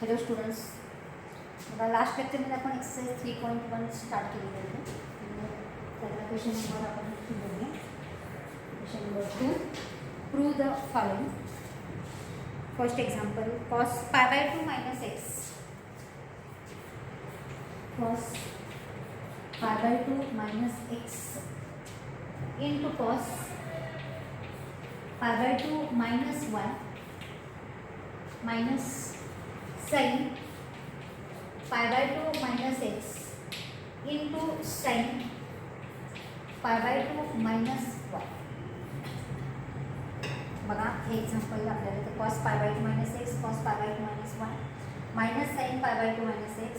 Hello students, आता last लेक्चरमध्ये आपण एक्सरसाइज 3.1 स्टार्ट केलेली होती. त्याला क्वेश्चन नंबर आपण बघूया. Question number 2, prove the following. First example, cos π/2 - x. cos π/2 - x into cos π/2 - 1 minus sin π/2 - x into sin π/2 - 1. बघा हे एक्झाम्पल आपल्याला तर cos π/2 - x cos π/2 - 1 minus sin π/2 - x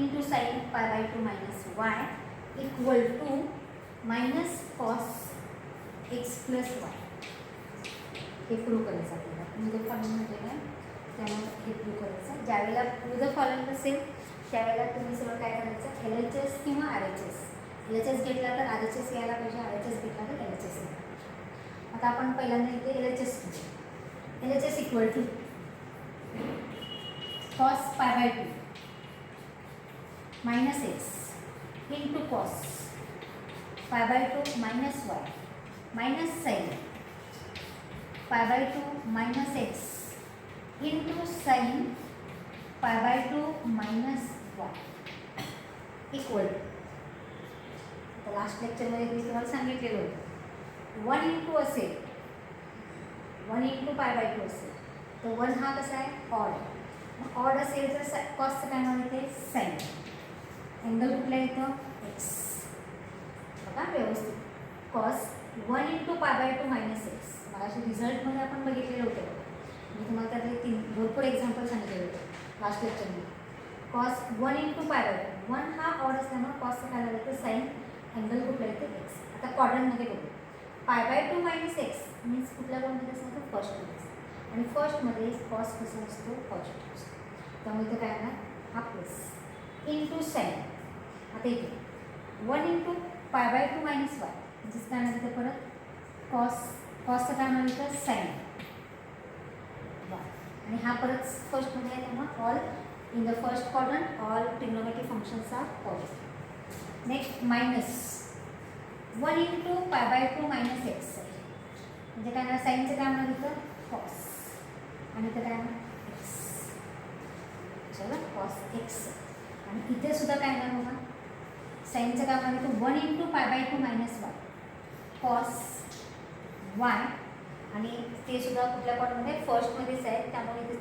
into sin π/2 - y equal to minus cos x plus y. हे prove करायचं आपल्याला. Prove the following म्हणजे काय, त्यामुळे हे प्रूव्ह करायचं. ज्यावेळेला प्रूव्ह द फॉलोइंग असेल त्यावेळेला तुम्ही सगळं काय करायचं, LHS किंवा RHS. LHS घेतला तर RHS यायला पाहिजे, RHS घेतला तर LHS यायला पाहिजे. आता आपण पहिल्यांदा इथे LHS घेऊ. LHS equal to cos π/2 minus x into cos π/2 minus y minus sin π/2 minus x into sin π/2 minus y equal to. Last लेक्चरमध्ये मी तुम्हाला सांगितलेलं होतं 1 इंटू असेल, 1 इंटू π/2 असेल तर 1 हा कसा आहे, ऑड. मग ऑड असेल तर कॉसचं काय नाव येते, साइन. अँगल कुठला येतं, एक्स. बघा व्यवस्थित, कॉस 1 इंटू π/2 मायनस एक्स. मला असे रिझल्टमध्ये आपण बघितलेलं होतं. मी तुम्हाला त्यातले भरपूर एक्झाम्पल सांगितलेलं होतं लास्ट लेक्चरमध्ये. कॉस 1 इंटू π/2, 1 हा ऑड असल्यामुळे कॉसचं काय झालं तर साइन, अँगल कुठला येतं, एक्स. आता क्वाड्रंटमध्ये बघू, π/2 मायनस एक्स मीन्स कुठल्या क्वाड्रंटमध्ये असणार तर फर्स्टमध्ये असतं. आणि फर्स्टमध्ये कॉस कसा असतो, पॉझिटिव्ह असतो. त्यामुळे इथं काय येणार, हा प्लस इंटू साइन. आता इथे 1 इंटू π/2 मायनस वाय म्हणजेच काय म्हणते परत कॉसचं काय म्हणायचं, साइन वाय. आणि हा परत फर्स्टमध्ये आहे त्यामुळे all in the first quadrant all trigonometric functions are positive. Next minus 1 into π/2 minus x म्हणजे काय ना, साईनचं काय म्हणायचं, कॉस. आणि इथं काय म्हणा, एक्स. चला कॉस एक्स. आणि इथे सुद्धा काय येणार बघा, साईनचं काय म्हणायचं 1 into π/2 minus y cos y. आणि ते सुद्धा कुठल्या पॉईंटमध्ये, फर्स्टमध्येच आहेत त्यामुळे इथे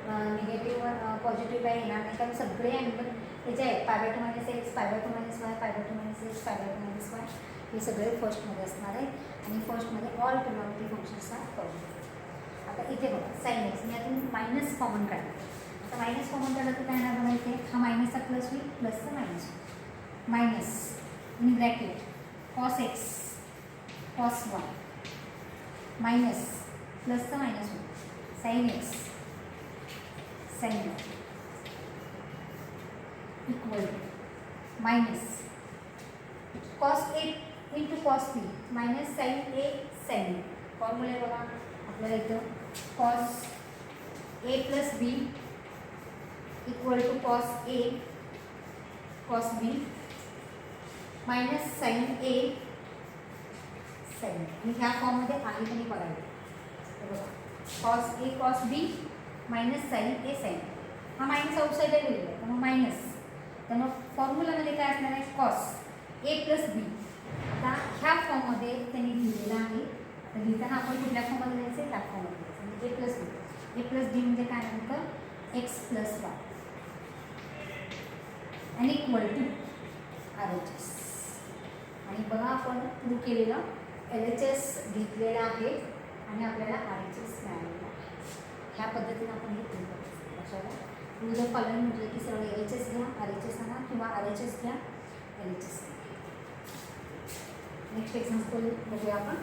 निगेटिव्ह पॉझिटिव्ह काय येणार नाही, कारण सगळे अँगल हे जे आहेत π/2 minus x π/2 minus y π/2 minus x π/2 minus y हे सगळे फर्स्टमध्ये असणार आहेत. आणि फर्स्टमध्ये all trigonometric functions are positive. आता इथे बघा साइन एक्स, मी यातून मायनस कॉमन काढलं. आता मायनस कॉमन काढलं तर काय येणार बघा, इथे हा मायनसचा प्लस होईल, प्लसचा मायनस होईल. Minus in bracket cos x cos Y minus प्लसचं मायनस होईल, sine x sine y equal to minus cos A into cos B minus sine A sine B. Formula बघा आपल्याला इथं cos A plus B equal to cos A cos B minus sine A sine. आणि ह्या फॉर्ममध्ये आहे की नाही बघायला. बघा cos A cos B minus sine A sine. हा मायनस आउटसाईडला लिहिलेला आहे त्यामुळे मायनस. त्यामुळे फॉर्म्युलामध्ये काय असणार आहे, कॉस ए प्लस बी. आता ह्या फॉर्ममध्ये त्यांनी लिहिलेलं आहे. तर लिहिताना आपण कुठल्या फॉर्ममध्ये लिहायचं आहे, ह्या फॉर्ममध्ये लिहायचं. म्हणजे ए प्लस बी. ए प्लस बी म्हणजे काय नंतर एक्स प्लस वाय आणि इक्वल टू RHS. आणि बघा आपण प्रूव्ह केलेलं LHS घेतलेलं आहे आणि आपल्याला RHS मिळालेलं आहे. ह्या पद्धतीने आपण हे प्रूव्ह करायचं. लक्षात प्रूव्ह द फॉलोइंग म्हटलं की सगळं LHS घ्या, RHS आणा किंवा RHS घ्या, LHS घ्या. नेक्स्ट एक्झाम्पल बघूया आपण.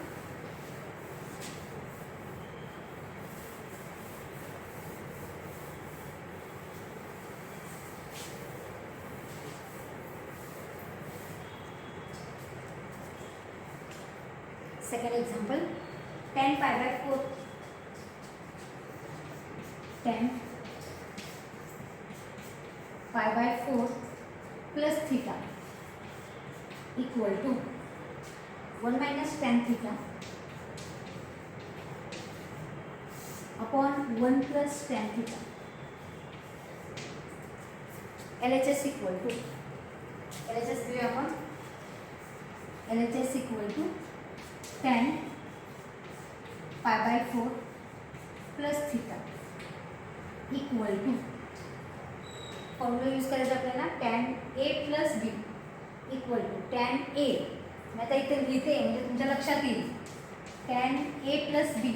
Second example, tan π/4 tan π/4 plus theta equal to 1 minus tan theta upon 1 plus tan theta. LHS equal to LHS घेऊया आपण. LHS equal to tan π/4 plus theta equal to formula use करायचा आपल्याला tan A plus B equal to tan A. मी आता इथे लिहिते म्हणजे तुमच्या लक्षात येईल. tan A plus B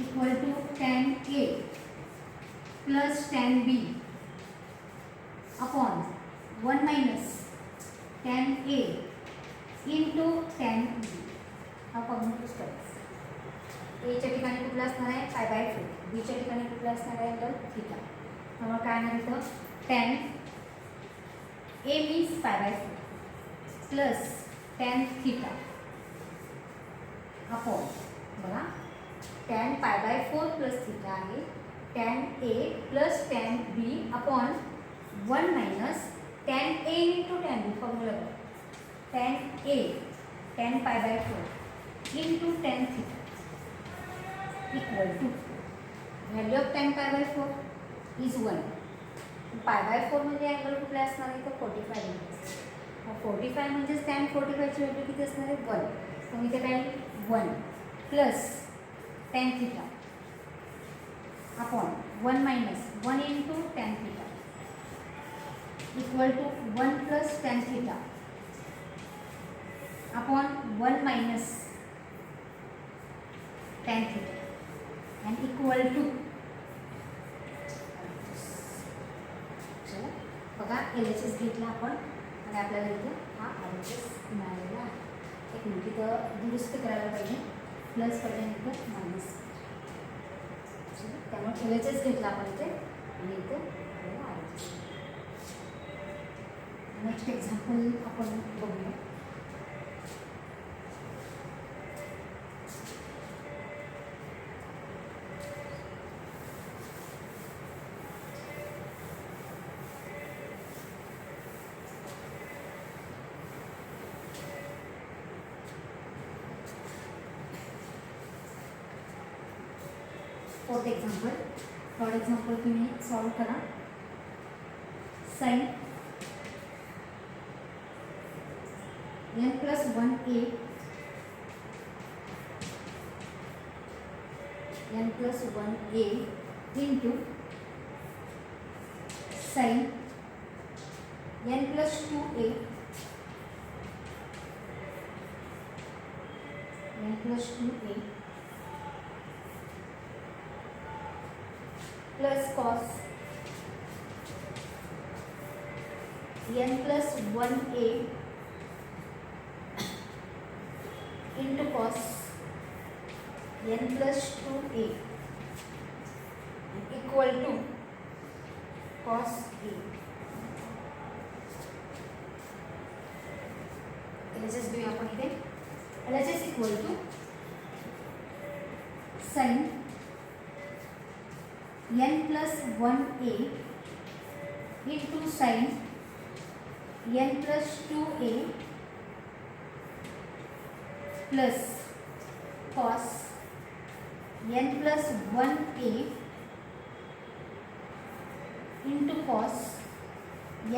equal to tan A plus tan B upon 1 minus tan A into tan B. हा फॉर्म्युला यूज करायचा. A च्या ठिकाणी कुठला असणार आहे π/4, B च्या ठिकाणी कुठला असणार आहे अँगल थीटा. त्यामुळे काय येणार इथं tan A means π/4 plus tan theta upon बघा tan π/4 प्लस थीटा आहे tan A plus tan B upon 1 minus tan A into tan B. Formula tan A tan π/4 into tan theta equal to value of tan π/4 is 1. π/4 म्हणजे angle कुठला असणार आहे तर 45 degree. 45 म्हणजेच tan 45 ची value किती असणार आहे 1. तर इथे काय 1 plus tan theta upon 1 minus 1 into tan theta equal to 1 plus tan theta upon 1 minus tan theta and equal to बघा LHS घेतला आपण आणि आपल्याला इथे हा LHS मिळालेला आहे. एक मिनिट इथं दुरुस्त करायला पाहिजे. प्लस पाहिजे इथं मायनस. त्यामुळे LHS घेतला आपण इथे आणि इथे आपल्याला LHS. नेक्स्ट एक्झाम्पल आपण बघूया. Fourth example. थर्ड एक्झाम्पल तुम्ही सॉल्व करा. Sine n plus 1a n plus 1a into sin n plus 2a n plus 2a plus cos n plus 1a into cos n plus 2a equal to cos a. LHS घेऊया आपण इथे. LHS equal to sin n plus 1a into sin n plus 2a plus cos n plus 1a into cos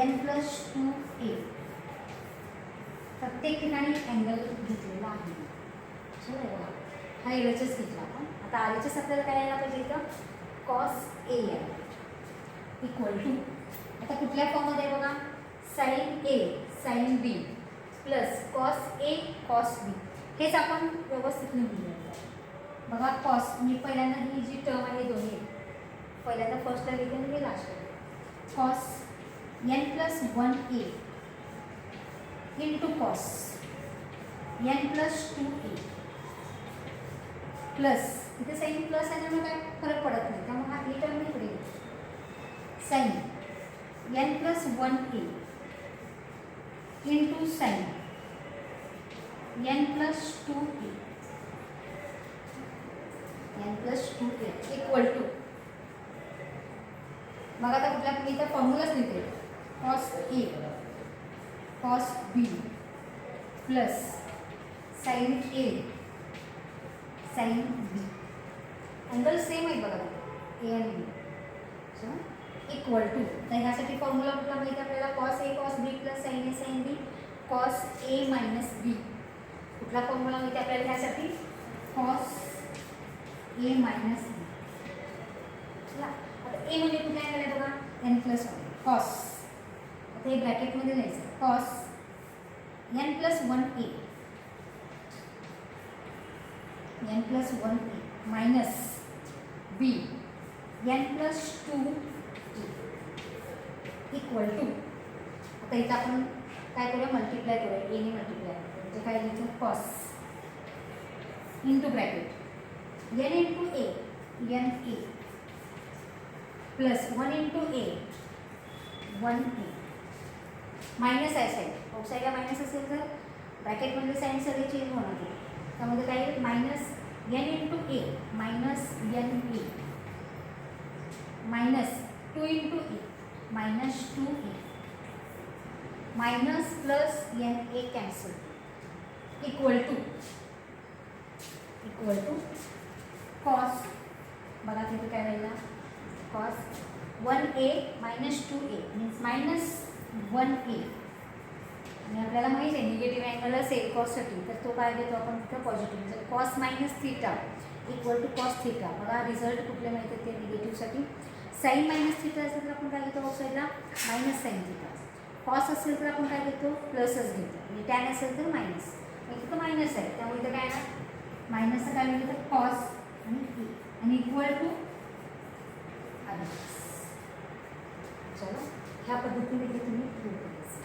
n plus 2a. प्रत्येक ठिकाणी angle घेतलेला आहे. हा LHS घेतला आपण. आता RHS आपल्याला काय यायला पाहिजे इथं cos a इक्वल टू आता कुठल्या फॉर्ममध्ये बघा sin a sin b plus cos a cos b. हेच आपण व्यवस्थित लिहूया. बघा कॉस मी पहिल्यांदा ही जी टर्म आहे दोन्ही पहिल्यांदा फर्स्टला लिहिते आणि लास्टला cos n plus 1a into cos n plus 2a plus इथे साइन प्लस आहे त्यामुळे काय फरक पडत नाही त्यामुळे हा ही टर्म इकडे sine n plus 1a into sine n plus 2a n plus 2a equal to मग आता कुठला मी इथं फॉर्म्युलाच लिहिते. Cos A cos B plus sign A sine B. Angle same आहे बघा ए आणि बी. सो इक्वल टू, तर ह्यासाठी फॉर्म्युला कुठला माहिती आपल्याला, cos A cos B plus sign A sine B cos A minus बी. कुठला फॉर्म्युला माहिती आपल्याला ह्यासाठी, कॉस ए मायनस बी. चला आता ए म्हणजे कुठला अँगल आहे बघा, एन प्लस वन कॉस. आता हे ब्रॅकेटमध्ये लिहायचं, cos N plus one A N plus one A minus B N plus two equal to. आता इथं आपण काय करूया, मल्टिप्लाय करूया, एने मल्टिप्लाय म्हणजे काय लिहायचं, cos into bracket N into A N A plus one into A one A minus आहे साईड, आउटसाईडला मायनस असेल तर ब्रॅकेटमधले साईन सगळे चेंज होणार आहे. त्यामध्ये काय minus N into A minus N A minus two into A minus two A minus plus N A cancel equal to cos. बघा तिथे काय राहिला, cos one A minus two A means minus one A. आणि आपल्याला माहीत आहे negative angle असेल कॉससाठी तर तो काय देतो आपण तिथं पॉझिटिव्ह, म्हणजे cos minus theta equal to cos theta. बघा रिझल्ट कुठले माहिती आहेत ते निगेटिव्हसाठी. साईन मायनस थीटा असेल तर आपण काय घेतो आउटसाईडला मायनस साईन थीटा. कॉस असेल तर आपण काय घेतो प्लसच घेतो, आणि टॅन असेल तर मायनस. इथं मायनस आहे त्यामुळे इथं काय ना मायनसचं काय म्हणजे तर कॉस आणि ए आणि इक्वल टू अधिक. चला ह्या पद्धतीने हे तुम्ही प्रूव्ह करायचं.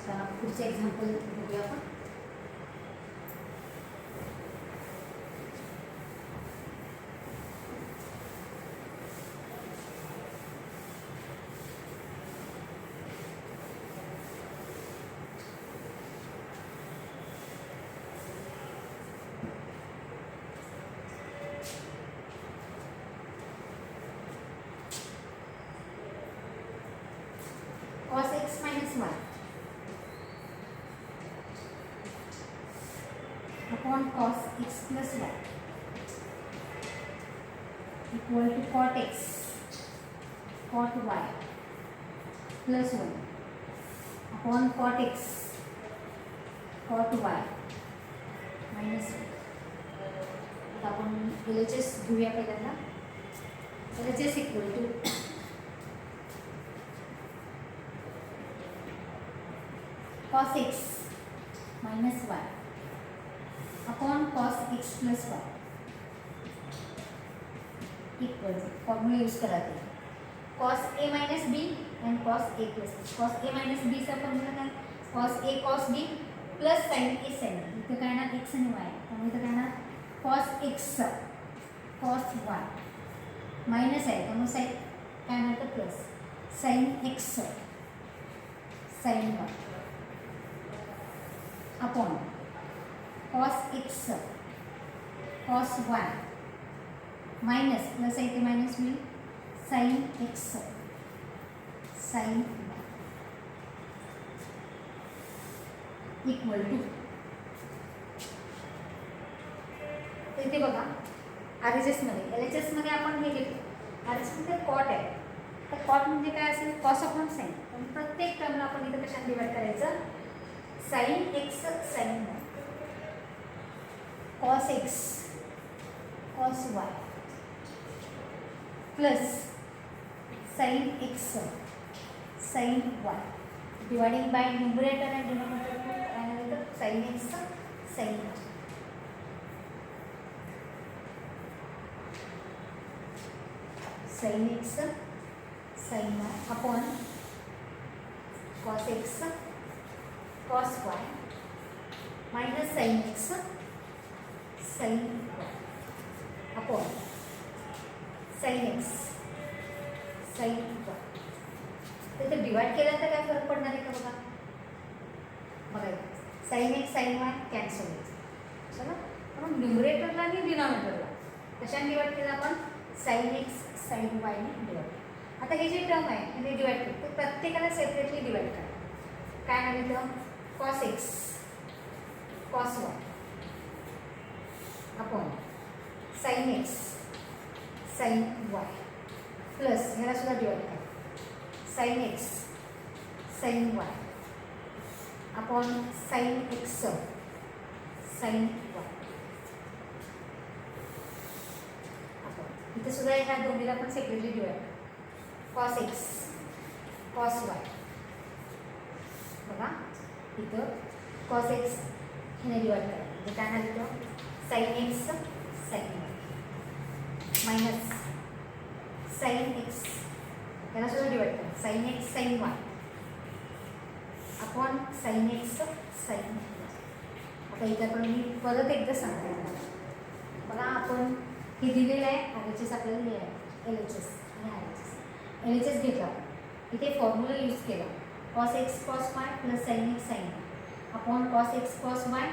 चला पुढचं एक्झाम्पल बघूया आपण. cos x minus y upon cos x plus y equal to cot x cot y plus 1 upon cot x cot y minus 1. आता आपण LHS घेऊया पहिल्यांदा. LHS equal to cos x minus y upon cos x plus y equal to formula use करा ते cos a minus b and cos a plus b. cos a minus b चा formula काय, cos a cos b plus sin a sin b. इथं काय ना x आणि y त्यामुळे इथं काय ना cos x cos y minus आहे त्यामुळे साइन काय म्हणतात plus sin x sin y upon cos x cos y minus plus आहे ते मायनस होईल sin x sin y equal to. इथे बघा RHS मध्ये LHS मध्ये आपण हे घेतो RHS मध्ये कॉट आहे तर कॉट म्हणजे काय असेल कॉस अपॉन साइन. पण प्रत्येक टर्मला आपण इथे कशाने डिवाइड करायचं sin x sin y cos x cos y plus sin x sin y dividing by numerator end denominator sin x sin y sin x sin y upon cos x cos y minus sin x sin y upon sin x sin y. तर divide केल्यानंतर काय फरक पडणार आहे का बघा, बघा sine x sine Y cancel होईल. चला म्हणून न्यूमरेटरला आणि डिनॉमिनेटरला कशाने डिवाईड केलं आपण? साईन एक्स साईन वायने डिवाईड. आता हे जे टर्म आहे म्हणजे डिवाईड केलं तर प्रत्येकाला सेपरेटली डिवाईड करा. काय नाव येतं? Cos x cos Y upon sine x sine Y plus ह्याला सुद्धा डिवाईड करा. Sine x sine Y upon sine x sine Y upon इथे सुद्धा ह्या दोन्हीला पण separately divide. Cos x cos Y बघा इथं कॉस एक्स हिने डिवाईड करा म्हणजे काय झालं इथं? Sine x sine Y minus sine X याला सुद्धा डिवाईड करा. Sine x sine Y upon sine x sine Y. आता इथं पण मी परत एकदा सांगते बघा आपण हे दिलेलं आहे RHS आपल्याला लिहिलं आहे LHS आणि RHS. LHS घेतला इथे फॉर्म्युला यूज केला cos x cos Y plus sine x sine Y upon cos x cos Y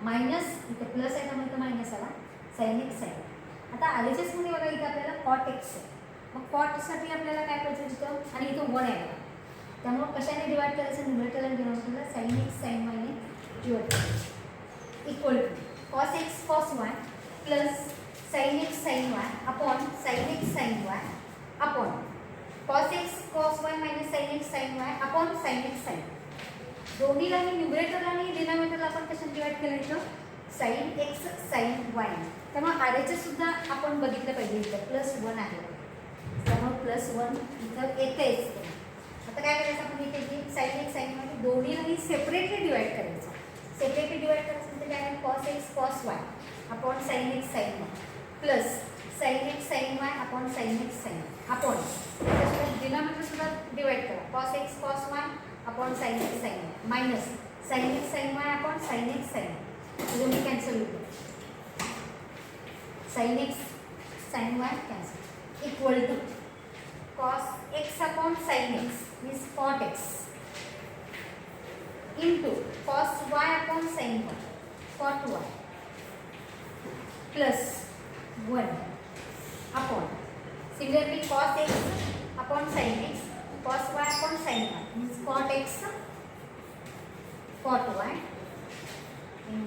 minus इथे प्लस आहे त्यामुळे मायनस आला साईन एक्स साईन. आता RHS मध्ये बघा इथे आपल्याला कॉट एक्स आहे मग कॉटसाठी आपल्याला काय करायचं इथं आणि इथं 1 आहे बघा त्यामुळे कशाने डिवाईड करायचं? न्यूमरेटर आणि डिनॉमिनेटरला साईन एक्स साईन वायने डिवाईड करायचं equal to cos x cos Y plus sine x sine Y upon sine x sine Y upon cos x cos Y minus sine x sine Y upon sine x sine. दोन्हीला मी numerator आणि डिनॉमिनेटरला आपण कशाने divide केलं इथं? Sine x sine Y. त्यामुळे RHS सुद्धा आपण बघितलं पाहिजे इथं +1 आहे त्यामुळे +1 इथं येतेच. आता काय करायचं आपण इथे जी साईन एक्स साईन वाय दोन्हीलाही सेपरेटली डिवाईड करायचं. सेपरेटली डिवाईड करायचं म्हणजे काय? Cos x cos Y upon sine x sine Y plus sine x sine Y upon sine x sine upon denominator सुद्धा डिवाईड करा. Cos x cos Y upon sine x sine Y minus sine x sine Y upon sine x sine y दोन्ही cancel होतो. Sine x sine Y cancel equal to cos X upon sine X means cot X into cos Y upon sine Y cot Y plus 1 upon similarly cos X upon sine X cos Y upon sine Y means cot X cot Y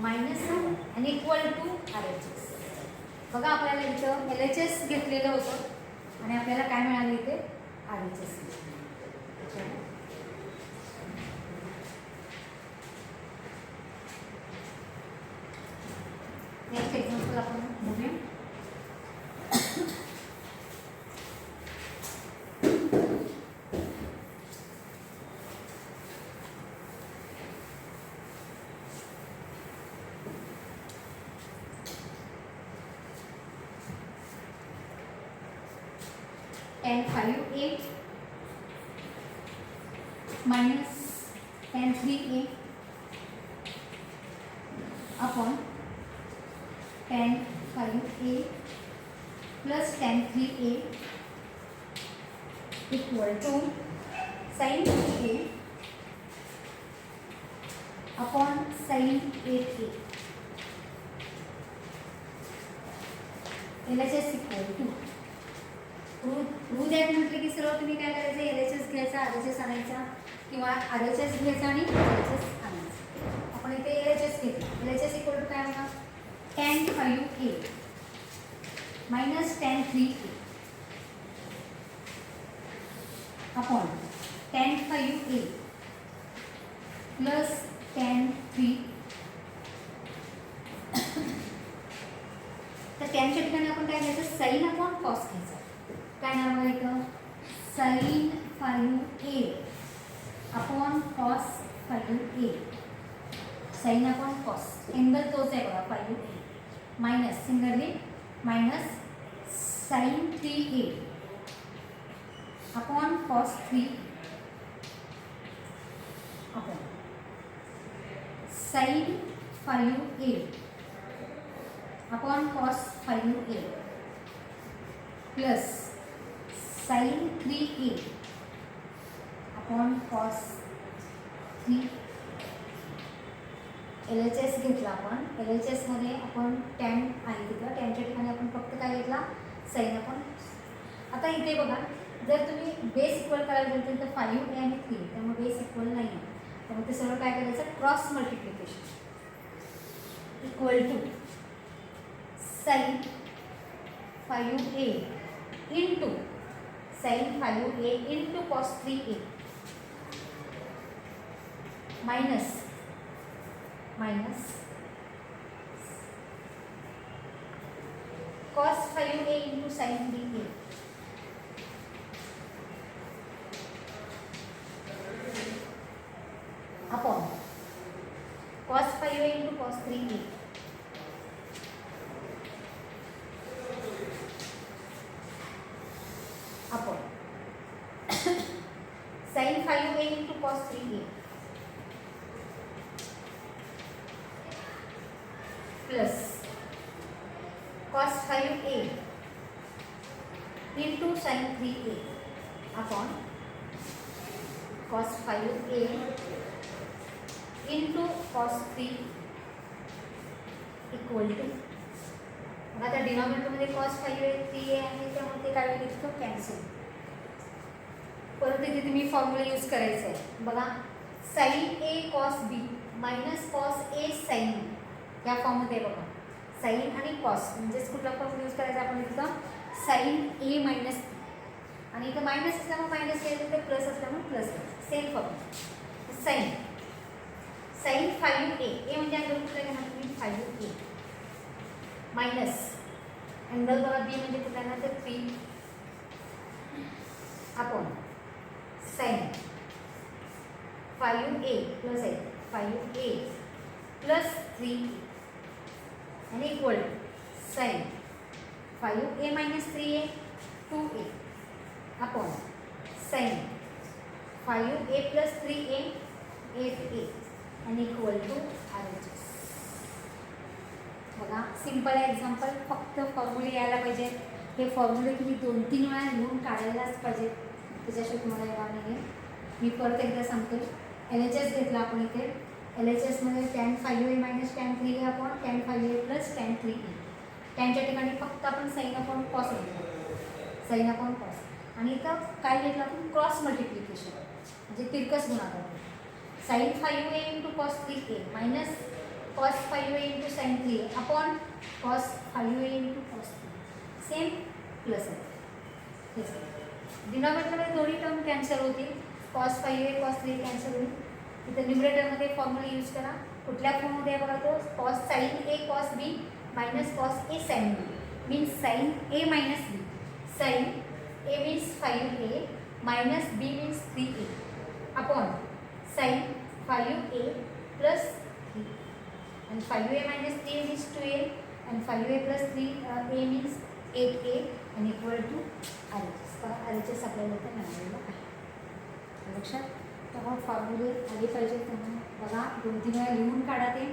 minus आणि equal to RHS. बघा आपल्याला इथं LHS घेतलेलं होतं आणि आपल्याला काय मिळालं इथे? RHS. नेक्स्ट एक्झाम्पल आपण बघूया. tan 5a minus tan 3a upon tan 5a plus tan 3a equal to sin 3a upon sin 8a. LHS equal to that म्हटलं की सर्व तुम्ही काय करायचं? LHS घ्यायचा RHS आणायचा किंवा RHS घ्यायचा आणि LHS आणायचा. आपण इथे LHS घेतलं. LHS इक्वल टू काय होणार? tan 5a minus tan 3a upon tan 5a plus tan 3. तर टॅनच्या ठिकाणी आपण काय घ्यायचं? साईन अपॉन कॉस घ्यायचा. काय नाव आहे इथं? Sine 5a upon cos 5a sine upon cos angle तोच आहे बघा 5a minus singly minus sine 3a upon cos 3 upon sine 5a upon cos 5a plus sin 3a upon cos 3 L H S घेतला आपण. L H एसमध्ये आपण tan आहे तिथं, टॅनच्या ठिकाणी आपण फक्त काय घेतला, साईन आपण. आता इथे बघा, जर तुम्ही बेस इक्वल करायला गेलं तर 5 ए आणि 3, त्यामुळे बेस इक्वल नाही आहे. त्यामुळे ते सर्व काय करायचं, cross multiplication equal to sine 5a into sine 5a into cos 3a minus cos 5a into sin 3a upon cos 5a into cos 3a upon sin 5a into cos 3a plus cos 5a into sin 3a upon cos 5a into cos 3 equal to. मग आता डिनॉमिनेटरमध्ये cos 5a 3a आहे त्यामुळे ते काय होईल, तो cancel. परत इथे तुम्ही फॉर्म्युला यूज करायचा आहे बघा, sin a cos b minus cos a sin b या फॉर्ममध्ये बघा. साईन आणि कॉस म्हणजेच कुठला फॉर्म यूज करायचा आपण, इथं साईन ए मायनस आणि इथं मायनस असल्यामुळे मायनस केलं तर प्लस असल्यामुळे plus same form. Sine 5a A म्हणजे अँगल कुठला घेणार तुम्ही, 5a मायनस अँगल बघा बी म्हणजे कुठला येणार तर 3 अपॉन साईन 5a प्लस आहे 5a प्लस 3 आणि equal sine 5a minus 3a 2a अपॉन sine 5a plus 3a 8a आणि इक्वल टू RHS. बघा सिंपल आहे एक्झाम्पल, फक्त फॉर्म्युले यायला पाहिजे. हे फॉर्म्युले तुम्ही 2-3 वेळा लिहून काढायलाच पाहिजे, त्याच्याशिवाय तुम्हाला येणार नाही. मी परत एकदा सांगते, LHS घेतला आपण इथे. LHS मध्ये tan 5a minus tan 3a upon tan 5a plus tan 3a. टॅनच्या ठिकाणी फक्त आपण साईन अपॉन कॉस घेतला, साईन अपॉन कॉस. आणि इथं काय घेतलं आपण, क्रॉस मल्टिप्लिकेशन म्हणजे तिरकस गुणाकार. Sine 5a into cos 3a minus cos 5a into sine 3a upon cos 5a into cos 3 same plus आहे. डिनॉमिनेटरमध्ये दोन्ही टर्म कॅन्सल होतील, कॉस 5a कॉस 3 कॅन्सल होईल. इथं न्यूमरेटरमध्ये फॉर्म्युला यूज करा. कुठल्या फॉर्ममध्ये आहे बघा तो, cos sine A cos B minus cos A sine B means sine A minus B. Sine A means 5a minus B means 3a upon sine 5a plus 3 and 5a minus 3 is 2a and 5a plus 3a means 8a and equal to RHS. RHS आपल्याला इथे मिळालेलं आहे. लक्षात, त्यामुळे फॉर्म्युले आले पाहिजे. त्यामुळे बघा 2-3 वेळा लिहून काढा ते.